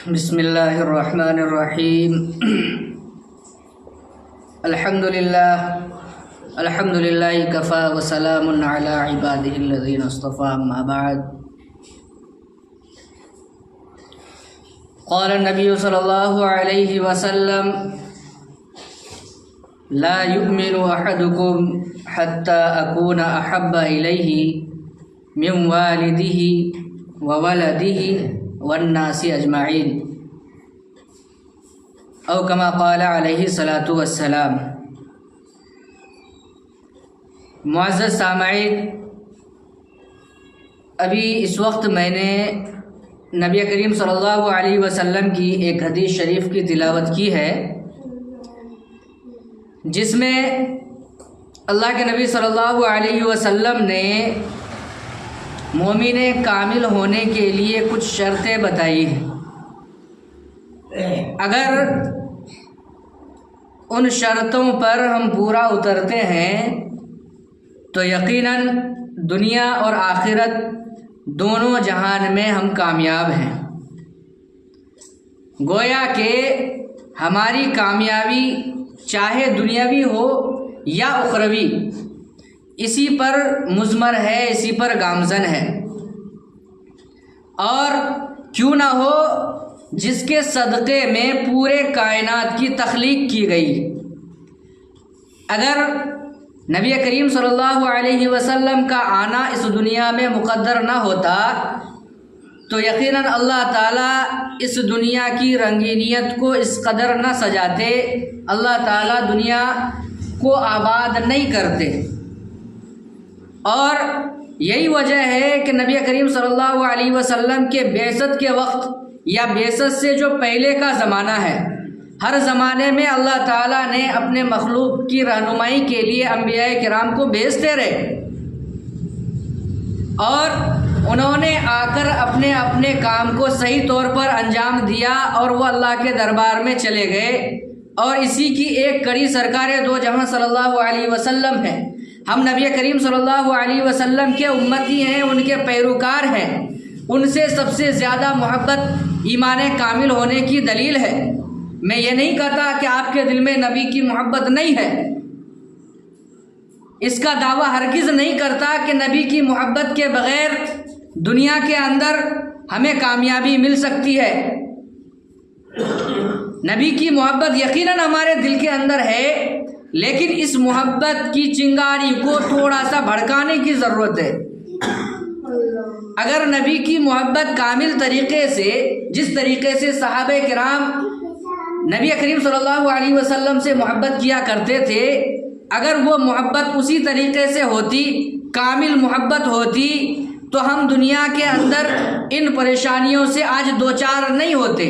بسم اللہ الرحمن الرحیم الحمد للہ کفا وسلام علی عبادہ الذین اصطفى اما بعد قال النبی صلی اللہ علیہ وسلم لا یؤمن احدکم حتی اکون احب الیہ من والدہ وولدہ والناس اجمعین او کما قال علیہ الصلاۃ والسلام۔ معزز سامعین، ابھی اس وقت میں نے نبی کریم صلی اللہ علیہ وسلم کی ایک حدیث شریف کی تلاوت کی ہے، جس میں اللہ کے نبی صلی اللہ علیہ وسلم نے مومن کامل ہونے کے لیے کچھ شرطیں بتائی ہیں۔ اگر ان شرطوں پر ہم پورا اترتے ہیں تو یقیناً دنیا اور آخرت دونوں جہان میں ہم کامیاب ہیں۔ گویا کہ ہماری کامیابی چاہے دنیاوی ہو یا اخروی، اسی پر مضمر ہے، اسی پر گامزن ہے، اور کیوں نہ ہو جس کے صدقے میں پورے کائنات کی تخلیق کی گئی۔ اگر نبی کریم صلی اللہ علیہ وسلم کا آنا اس دنیا میں مقدر نہ ہوتا تو یقیناً اللہ تعالیٰ اس دنیا کی رنگینیت کو اس قدر نہ سجاتے، اللہ تعالیٰ دنیا کو آباد نہیں کرتے۔ اور یہی وجہ ہے کہ نبی کریم صلی اللہ علیہ وسلم کے بعثت کے وقت یا بعثت سے جو پہلے کا زمانہ ہے، ہر زمانے میں اللہ تعالیٰ نے اپنے مخلوق کی رہنمائی کے لیے انبیاء کرام کو بھیجتے رہے، اور انہوں نے آ کر اپنے اپنے کام کو صحیح طور پر انجام دیا اور وہ اللہ کے دربار میں چلے گئے۔ اور اسی کی ایک کڑی سرکار دو جہاں صلی اللہ علیہ وسلم ہے۔ ہم نبی کریم صلی اللہ علیہ وسلم کے امتی ہیں، ان کے پیروکار ہیں۔ ان سے سب سے زیادہ محبت ایمان کامل ہونے کی دلیل ہے۔ میں یہ نہیں کہتا کہ آپ کے دل میں نبی کی محبت نہیں ہے، اس کا دعویٰ ہرگز نہیں کرتا کہ نبی کی محبت کے بغیر دنیا کے اندر ہمیں کامیابی مل سکتی ہے۔ نبی کی محبت یقیناً ہمارے دل کے اندر ہے، لیکن اس محبت کی چنگاری کو تھوڑا سا بھڑکانے کی ضرورت ہے۔ اگر نبی کی محبت کامل طریقے سے، جس طریقے سے صحابہ کرام نبی کریم صلی اللہ علیہ وسلم سے محبت کیا کرتے تھے، اگر وہ محبت اسی طریقے سے ہوتی، کامل محبت ہوتی، تو ہم دنیا کے اندر ان پریشانیوں سے آج دوچار نہیں ہوتے۔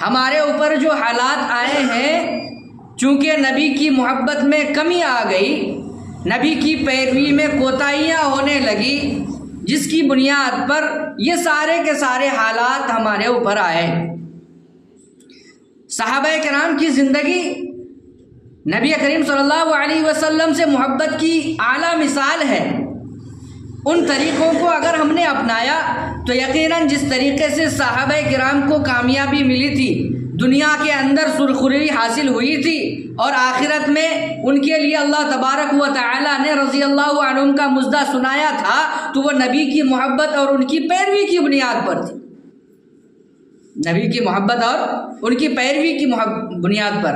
ہمارے اوپر جو حالات آئے ہیں، چونکہ نبی کی محبت میں کمی آ گئی، نبی کی پیروی میں کوتاہیاں ہونے لگی، جس کی بنیاد پر یہ سارے کے سارے حالات ہمارے اوپر آئے۔ صحابہ کرام کی زندگی نبی کریم صلی اللہ علیہ وسلم سے محبت کی اعلیٰ مثال ہے۔ ان طریقوں کو اگر ہم نے اپنایا تو یقیناً جس طریقے سے صحابہ کرام کو کامیابی ملی تھی، دنیا کے اندر سرخروی حاصل ہوئی تھی، اور آخرت میں ان کے لیے اللہ تبارک و تعالی نے رضی اللہ عنہم کا مژدہ سنایا تھا، تو وہ نبی کی محبت اور ان کی پیروی کی بنیاد پر تھی۔ نبی کی محبت اور ان کی پیروی کی بنیاد پر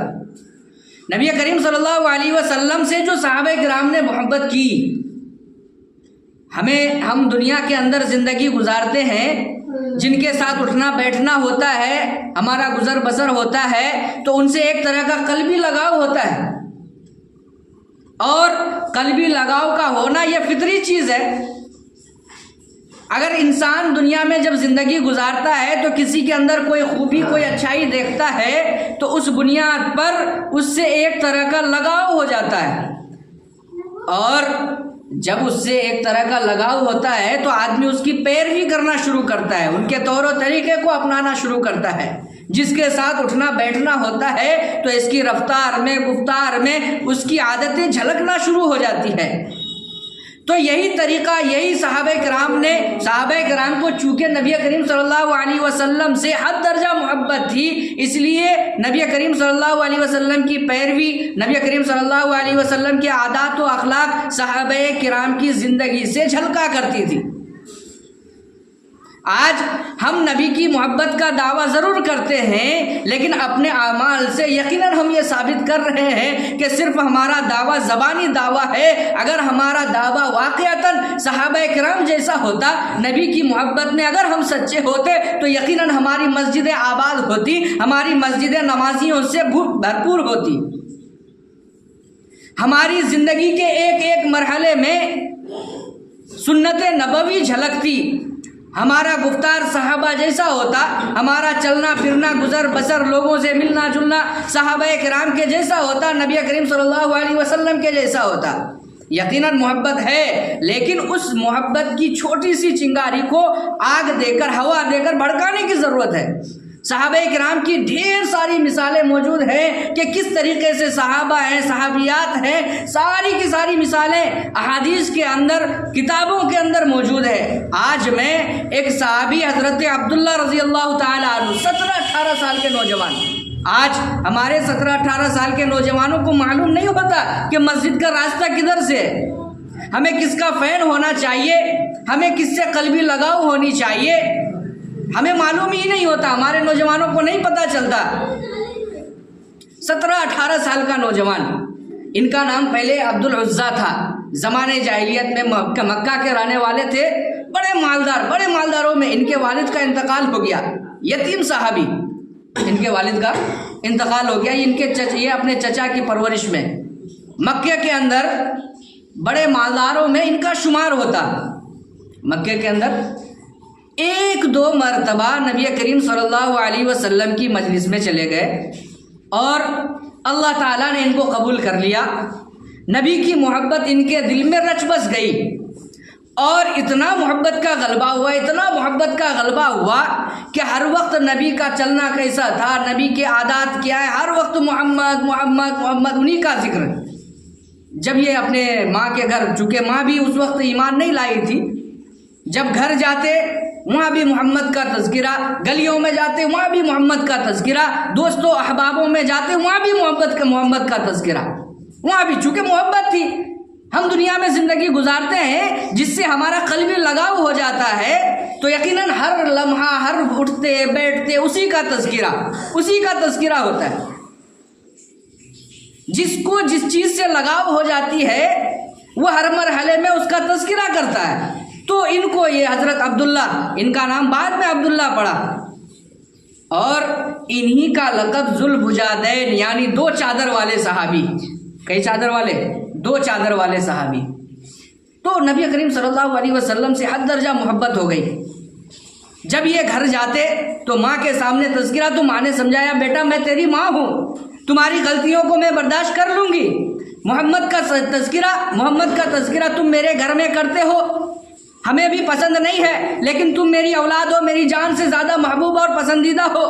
نبی کریم صلی اللہ علیہ وسلم سے جو صحابہ کرام نے محبت کی، ہم دنیا کے اندر زندگی گزارتے ہیں، جن کے ساتھ اٹھنا بیٹھنا ہوتا ہے، ہمارا گزر بسر ہوتا ہے، تو ان سے ایک طرح کا قلبی لگاؤ ہوتا ہے، اور قلبی لگاؤ کا ہونا یہ فطری چیز ہے۔ اگر انسان دنیا میں جب زندگی گزارتا ہے تو کسی کے اندر کوئی خوبی، کوئی اچھائی دیکھتا ہے، تو اس بنیاد پر اس سے ایک طرح کا لگاؤ ہو جاتا ہے، اور جب اس سے ایک طرح کا لگاؤ ہوتا ہے تو آدمی اس کی پیروی کرنا شروع کرتا ہے، ان کے طور و طریقے کو اپنانا شروع کرتا ہے۔ جس کے ساتھ اٹھنا بیٹھنا ہوتا ہے تو اس کی رفتار میں، گفتار میں اس کی عادتیں جھلکنا شروع ہو جاتی ہے۔ تو یہی طریقہ، یہی صحابہ کرام کو چونکہ نبی کریم صلی اللہ علیہ وسلم سے حد درجہ محبت تھی، اس لیے نبی کریم صلی اللہ علیہ وسلم کی پیروی، نبی کریم صلی اللہ علیہ وسلم کے عادات و اخلاق صحابہ کرام کی زندگی سے جھلکا کرتی تھی۔ آج ہم نبی کی محبت کا دعویٰ ضرور کرتے ہیں، لیکن اپنے اعمال سے یقیناً ہم یہ ثابت کر رہے ہیں کہ صرف ہمارا دعویٰ زبانی دعویٰ ہے۔ اگر ہمارا دعویٰ واقعتاً صحابہ کرام جیسا ہوتا، نبی کی محبت میں اگر ہم سچے ہوتے، تو یقیناً ہماری مسجدیں آباد ہوتی، ہماری مسجدیں نمازیوں سے بھرپور ہوتی، ہماری زندگی کے ایک ایک مرحلے میں سنت نبوی جھلکتی، ہمارا گفتار صحابہ جیسا ہوتا، ہمارا چلنا پھرنا گزر بسر لوگوں سے ملنا جلنا صحابہ کرام کے جیسا ہوتا، نبی کریم صلی اللہ علیہ وسلم کے جیسا ہوتا۔ یقیناً محبت ہے، لیکن اس محبت کی چھوٹی سی چنگاری کو آگ دے کر، ہوا دے کر بھڑکانے کی ضرورت ہے۔ صحابہ کرام کی ڈھیر ساری مثالیں موجود ہیں کہ کس طریقے سے صحابہ ہیں، صحابیات ہیں، ساری کی ساری مثالیں احادیث کے اندر، کتابوں کے اندر موجود ہے۔ آج میں ایک صحابی حضرت عبداللہ رضی اللہ تعالیٰ عنہ، 17-18 سال کے نوجوان، آج ہمارے 17-18 سال کے نوجوانوں کو معلوم نہیں ہوتا کہ مسجد کا راستہ کدھر سے ہے، ہمیں کس کا فین ہونا چاہیے، ہمیں کس سے قلبی لگاؤ ہونی چاہیے، ہمیں معلوم ہی نہیں ہوتا، ہمارے نوجوانوں کو نہیں پتہ چلتا۔ 17-18 سال کا نوجوان، ان کا نام پہلے عبد العزیٰ تھا، زمانے جاہلیت میں مکہ کے رہنے والے تھے، بڑے مالداروں میں ان کے والد کا انتقال ہو گیا، یتیم صحابی، ان کے والد کا انتقال ہو گیا، یہ اپنے چچا کی پرورش میں مکہ کے اندر بڑے مالداروں میں ان کا شمار ہوتا۔ مکہ کے اندر ایک دو مرتبہ نبی کریم صلی اللہ علیہ وسلم کی مجلس میں چلے گئے اور اللہ تعالیٰ نے ان کو قبول کر لیا، نبی کی محبت ان کے دل میں رچ بس گئی، اور اتنا محبت کا غلبہ ہوا کہ ہر وقت نبی کا چلنا کیسا تھا، نبی کے عادات کیا ہے، ہر وقت محمد محمد محمد انہی کا ذکر۔ جب یہ اپنے ماں کے گھر، چونکہ ماں بھی اس وقت ایمان نہیں لائی تھی، جب گھر جاتے وہاں بھی محمد کا تذکرہ، گلیوں میں جاتے وہاں بھی محمد کا تذکرہ، دوستوں احبابوں میں جاتے وہاں بھی محمد کا تذکرہ، وہاں بھی چونکہ محبت تھی۔ ہم دنیا میں زندگی گزارتے ہیں جس سے ہمارا قلبی لگاؤ ہو جاتا ہے، تو یقیناً ہر لمحہ، ہر اٹھتے بیٹھتے اسی کا تذکرہ ہوتا ہے۔ جس کو جس چیز سے لگاؤ ہو جاتی ہے وہ ہر مرحلے میں اس کا تذکرہ کرتا ہے۔ تو ان کو یہ حضرت عبداللہ، ان کا نام بعد میں عبداللہ پڑا، اور انہی کا لقب ذوالبجادین، یعنی دو چادر والے صحابی۔ کئی چادر والے؟ دو چادر والے صحابی۔ تو نبی کریم صلی اللہ علیہ وسلم سے حد درجہ محبت ہو گئی۔ جب یہ گھر جاتے تو ماں کے سامنے تذکرہ، تو ماں نے سمجھایا بیٹا میں تیری ماں ہوں، تمہاری غلطیوں کو میں برداشت کر لوں گی، محمد کا تذکرہ تم میرے گھر میں کرتے ہو، ہمیں بھی پسند نہیں ہے، لیکن تم میری اولاد ہو، میری جان سے زیادہ محبوب اور پسندیدہ ہو،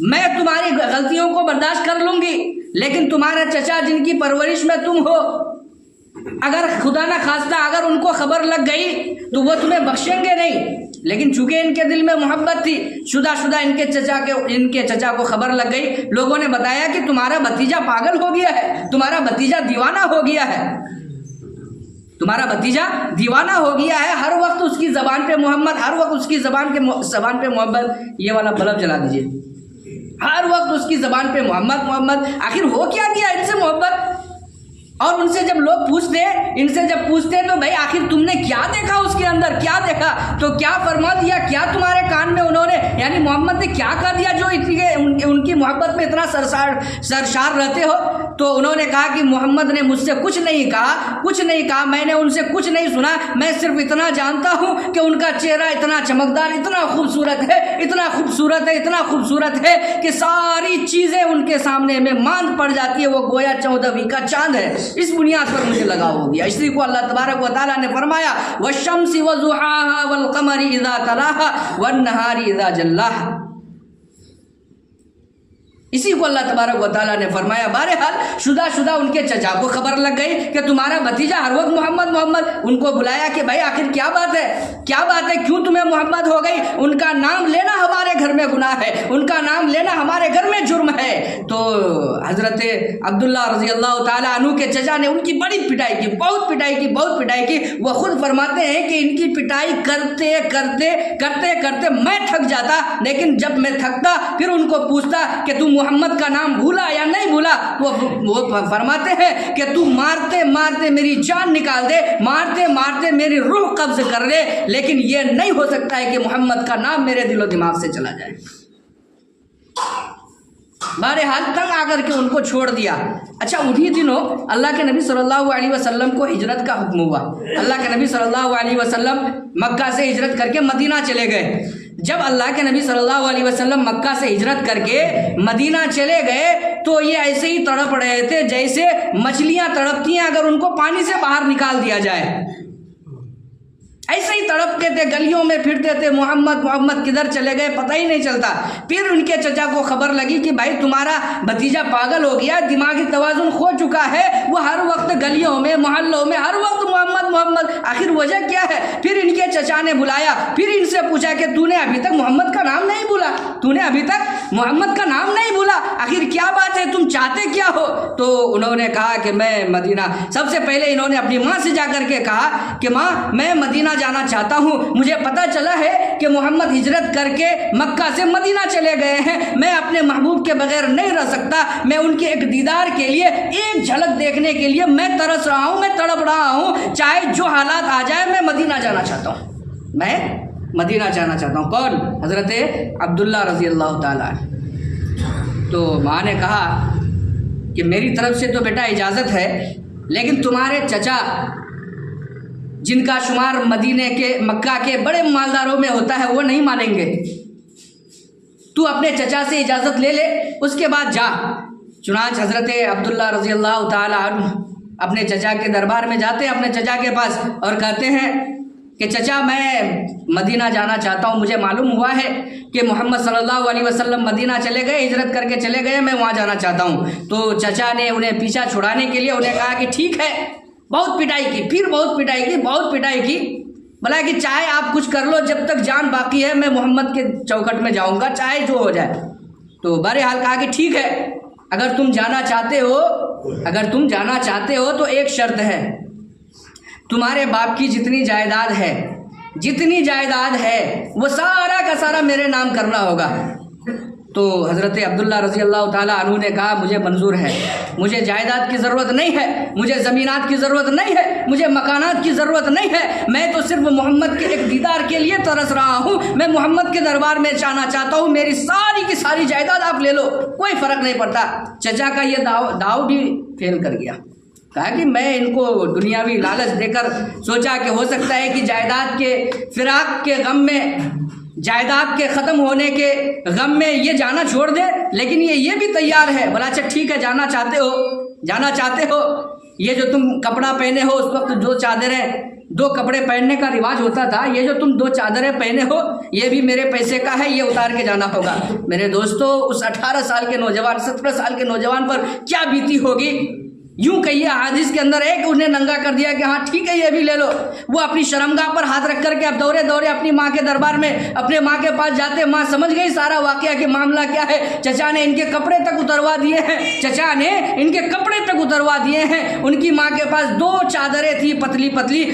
میں تمہاری غلطیوں کو برداشت کر لوں گی، لیکن تمہارا چچا جن کی پرورش میں تم ہو، اگر خدا نہ خواستہ اگر ان کو خبر لگ گئی تو وہ تمہیں بخشیں گے نہیں۔ لیکن چونکہ ان کے دل میں محبت تھی، شدہ ان کے چچا کو خبر لگ گئی، لوگوں نے بتایا کہ تمہارا بھتیجا پاگل ہو گیا ہے، تمہارا بھتیجا دیوانہ ہو گیا ہے، ہر وقت اس کی زبان پہ محمد، ہر وقت اس کی زبان پہ محبت۔ یہ والا بلب جلا دیجیے، ہر وقت اس کی زبان پہ محمد، آخر ہو کیا گیا ان سے محبت؟ اور ان سے جب لوگ پوچھتے تو بھائی آخر تم نے کیا دیکھا اس کے اندر، کیا دیکھا؟ تو کیا فرما دیا، کیا تمہارے کان میں انہوں نے، یعنی محمد نے کیا کہہ دیا جو ان کی محبت میں اتنا سرشار رہتے ہو؟ تو انہوں نے کہا کہ محمد نے مجھ سے کچھ نہیں کہا، میں نے ان سے کچھ نہیں سنا، میں صرف اتنا جانتا ہوں کہ ان کا چہرہ اتنا چمکدار، اتنا خوبصورت ہے کہ ساری چیزیں ان کے سامنے میں ماند پڑ جاتی ہے، وہ گویا 14ویں کا چاند ہے۔ اس بنیاد پر مجھے لگاؤ ہو گیا۔ اسی کو اللہ تبارک و تعالیٰ نے فرمایا والشمس وضحاها والقمر اذا تلاها والنهار اذا جلاها۔ اسی کو اللہ تبارک و تعالیٰ نے فرمایا. بہرحال شدہ ان کے چچا کو خبر لگ گئی کہ تمہارا بھتیجا ہر وقت محمد محمد. ان کو بلایا کہ بھائی آخر کیا بات ہے, کیوں تمہیں محمد ہو گئی؟ ان کا نام لینا ہمارے گھر میں گناہ ہے, ان کا نام لینا ہمارے گھر میں جرم ہے. تو حضرت عبداللہ رضی اللہ تعالیٰ عنہ کے چچا نے ان کی بڑی پٹائی کی, بہت پٹائی کی. وہ خود فرماتے ہیں کہ ان کی پٹائی کرتے میں تھک جاتا, لیکن جب میں تھکتا پھر ان کو پوچھتا کہ تم محمد کا نام بھولا یا نہیں بھولا. وہ فرماتے ہیں کہ تو مارتے میری جان نکال دے, مارتے میری روح قبض کر لے, لیکن یہ نہیں ہو سکتا ہے کہ محمد کا نام میرے دل و دماغ سے چلا جائے. بہرحال تنگ آ کر کے ان کو چھوڑ دیا. اچھا, انہی دنوں اللہ کے نبی صلی اللہ علیہ وسلم کو ہجرت کا حکم ہوا. اللہ کے نبی صلی اللہ علیہ وسلم مکہ سے ہجرت کر کے مدینہ چلے گئے. جب اللہ کے نبی صلی اللہ علیہ وسلم مکہ سے ہجرت کر کے مدینہ چلے گئے تو یہ ایسے ہی تڑپ رہے تھے جیسے مچھلیاں تڑپتی ہیں اگر ان کو پانی سے باہر نکال دیا جائے. ایسے ہی تڑپتے تھے, گلیوں میں پھرتے تھے, محمد کدھر چلے گئے پتہ ہی نہیں چلتا. پھر ان کے چچا کو خبر لگی کہ بھائی تمہارا بھتیجا پاگل ہو گیا, دماغی توازن کھو چکا ہے, وہ ہر وقت گلیوں میں محلوں میں ہر وقت محمد. آخر وجہ کیا ہے؟ پھر ان کے چچا نے بلایا, پھر ان سے پوچھا کہ تو نے ابھی تک محمد کا نام نہیں بولا, آخر کیا بات ہے, تم چاہتے کیا ہو؟ تو انہوں نے کہا کہ میں مدینہ, سب سے پہلے انہوں نے اپنی ماں سے جا کر کے کہا کہ ماں میں مدینہ جانا چاہتا ہوں, مجھے پتا چلا ہے کہ محمد ہجرت کر کے مکہ سے مدینہ چلے گئے ہیں, میں اپنے محبوب کے بغیر نہیں رہ سکتا, میں ان کے ایک دیدار کے لیے, ایک جھلک دیکھنے کے لیے میں ترس رہا ہوں, میں تڑپ رہا ہوں, چاہے جو حالات آ جائے میں مدینہ جانا چاہتا ہوں. کون؟ حضرت عبداللہ رضی اللہ تعالیٰ. تو ماں نے کہا کہ میری طرف سے تو بیٹا اجازت ہے, لیکن تمہارے چچا جن کا شمار مکہ کے بڑے مالداروں میں ہوتا ہے وہ نہیں مانیں گے, تو اپنے چچا سے اجازت لے لے, اس کے بعد جا. چنانچہ حضرت عبداللہ رضی اللہ تعالیٰ عنہ اپنے چچا کے دربار میں جاتے ہیں, اپنے چچا کے پاس, اور کہتے ہیں کہ چچا میں مدینہ جانا چاہتا ہوں, مجھے معلوم ہوا ہے کہ محمد صلی اللہ علیہ وسلم مدینہ چلے گئے, ہجرت کر کے چلے گئے, میں وہاں جانا چاہتا ہوں. تو چچا نے انہیں پیچھا چھڑانے کے لیے انہیں کہا کہ ٹھیک ہے. بہت پٹائی کی, پھر بہت پٹائی کی, بلا کہ چاہے آپ کچھ کر لو, جب تک جان باقی ہے میں محمد کے چوکھٹ میں جاؤں گا, چاہے جو ہو جائے. تو بہرحال کہا کہ ٹھیک ہے, اگر تم جانا چاہتے ہو تو ایک شرط ہے, تمہارے باپ کی جتنی جائیداد ہے وہ سارا کا سارا میرے نام کرنا ہوگا. تو حضرت عبداللہ رضی اللہ تعالیٰ عنہ نے کہا مجھے منظور ہے, مجھے جائیداد کی ضرورت نہیں ہے, مجھے زمینات کی ضرورت نہیں ہے, مجھے مکانات کی ضرورت نہیں ہے, میں تو صرف محمد کے ایک دیدار کے لیے ترس رہا ہوں, میں محمد کے دربار میں جانا چاہتا ہوں, میری ساری کی ساری جائیداد آپ لے لو, کوئی فرق نہیں پڑتا. چچا کا یہ داؤ بھی فیل کر گیا. کہا کہ میں ان کو دنیاوی لالچ دے کر سوچا کہ ہو سکتا ہے کہ جائیداد کے فراق کے غم میں, جائیداد کے ختم ہونے کے غم میں یہ جانا چھوڑ دے, لیکن یہ بھی تیار ہے. بولا اچھا ٹھیک ہے, جانا چاہتے ہو, یہ جو تم کپڑا پہنے ہو, اس وقت 2 چادریں, 2 کپڑے پہننے کا رواج ہوتا تھا, یہ جو تم 2 چادریں پہنے ہو یہ بھی میرے پیسے کا ہے, یہ اتار کے جانا ہوگا. میرے دوستو, اس 18 سال کے نوجوان, 17 سال کے نوجوان پر کیا بیتی ہوگی. یوں کہیے حدیث کے اندر ایک انہیں ننگا کر دیا کہ ہاں ٹھیک ہے یہ بھی لے لو. وہ اپنی شرمگاہ پر ہاتھ رکھ کر کے اب دورے اپنی ماں کے دربار میں اپنے ماں کے پاس جاتے. ماں سمجھ گئی سارا واقعہ کہ معاملہ کیا ہے. چچا نے ان کے کپڑے تک اتروا دیے ہیں, ان کی ماں کے پاس 2 چادریں تھی پتلی,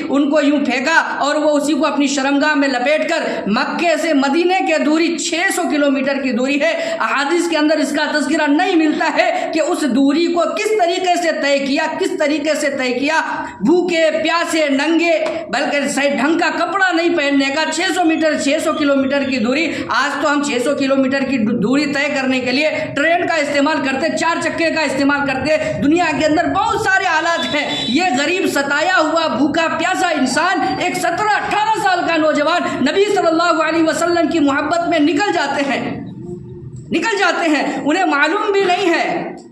ان کو یوں پھینکا اور وہ اسی کو اپنی شرمگاہ میں لپیٹ کر, مکے سے مدینے کے دوری 600 کلومیٹر کی دوری ہے. احادیث کے اندر اس کا تذکرہ نہیں ملتا ہے کہ اس دوری کو کس طریقے سے طے کیا, بھوکے پیاسے ننگے, بلکہ صحیح ڈھنگ کا کپڑا نہیں پہننے کا. 600 کلومیٹر کی دوری. آج تو ہم 600 کلومیٹر کی دوری طے کرنے کے لیے ٹرین کا استعمال کرتے, 4 چکے کا استعمال کرتے. دنیا کے اندر بہت سارے آلات ہیں. یہ غریب ستایا ہوا بھوکا پیاسا انسان, ایک 17-18 سال کا نوجوان نبی صلی اللہ علیہ وسلم کی محبت میں نکل جاتے ہیں. انہیں معلوم بھی نہیں ہے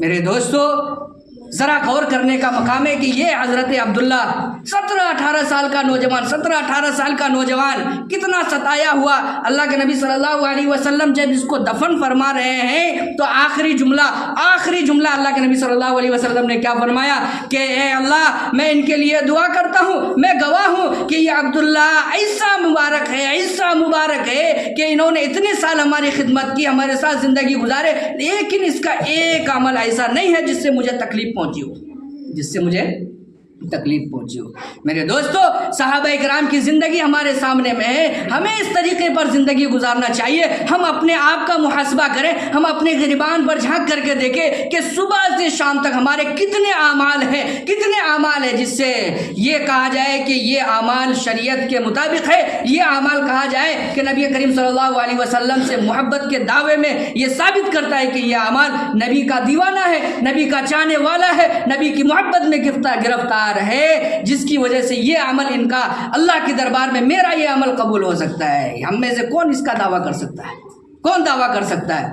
میرے دوستو ذرا غور کرنے کا مقام ہے کہ یہ حضرت عبداللہ 17-18 سال کا نوجوان 17-18 سال کا نوجوان کتنا ستایا ہوا۔ اللہ کے نبی صلی اللہ علیہ وسلم جب اس کو دفن فرما رہے ہیں تو آخری جملہ اللہ کے نبی صلی اللہ علیہ وسلم نے کیا فرمایا کہ اے اللہ میں ان کے لیے دعا کرتا ہوں، میں گواہ ہوں کہ یہ عبداللہ ایسا مبارک ہے کہ انہوں نے اتنے سال ہماری خدمت کی، ہمارے ساتھ زندگی گزارے، لیکن اس کا ایک عمل ایسا نہیں ہے جس سے مجھے تکلیف پہنچی ہو۔ میرے دوستو صحابہ کرام کی زندگی ہمارے سامنے میں ہے، ہمیں اس طریقے پر زندگی گزارنا چاہیے۔ ہم اپنے آپ کا محاسبہ کریں، ہم اپنے گریبان پر جھانک کر کے دیکھیں کہ صبح سے شام تک ہمارے کتنے اعمال ہیں جس سے یہ کہا جائے کہ یہ اعمال شریعت کے مطابق ہے، یہ اعمال کہا جائے کہ نبی کریم صلی اللہ علیہ وسلم سے محبت کے دعوے میں یہ ثابت کرتا ہے کہ یہ اعمال نبی کا دیوانہ ہے، نبی کا چاہنے والا ہے، نبی کی محبت میں گرفتار ہے، جس کی وجہ سے یہ عمل ان کا اللہ کے دربار میں میرا یہ عمل قبول ہو سکتا ہے۔ ہم میں سے کون اس کا دعویٰ کر سکتا ہے؟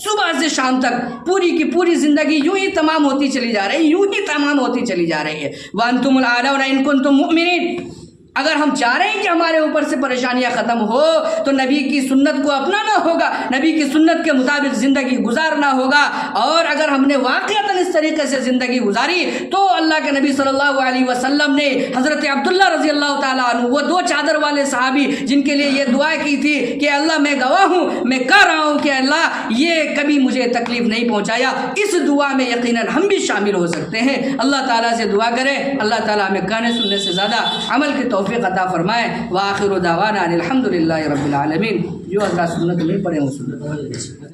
صبح سے شام تک پوری کی پوری زندگی یوں ہی تمام ہوتی چلی جا رہی ہے۔ وَأَنْتُمُ الْأَعْلَوْنَ إِن كُنتُم مُؤْمِنِينَ۔ اگر ہم چاہ رہے ہیں کہ ہمارے اوپر سے پریشانیاں ختم ہو تو نبی کی سنت کو اپنانا ہوگا، نبی کی سنت کے مطابق زندگی گزارنا ہوگا، اور اگر ہم نے واقعتاً اس طریقے سے زندگی گزاری تو اللہ کے نبی صلی اللہ علیہ وسلم نے حضرت عبداللہ رضی اللہ تعالیٰ عنہ، وہ 2 چادر والے صحابی جن کے لیے یہ دعا کی تھی کہ اللہ میں گواہ ہوں، میں کہہ رہا ہوں کہ اللہ یہ کبھی مجھے تکلیف نہیں پہنچایا، اس دعا میں یقیناً ہم بھی شامل ہو سکتے ہیں۔ اللہ تعالیٰ سے دعا کریں، اللہ تعالیٰ ہمیں کہنے سننے سے زیادہ عمل کی توفیق عطا فرمائے۔ وآخر دعوانا الحمدللہ رب العالمین۔ جو حضرات سنت نہیں پڑھے وہ سنت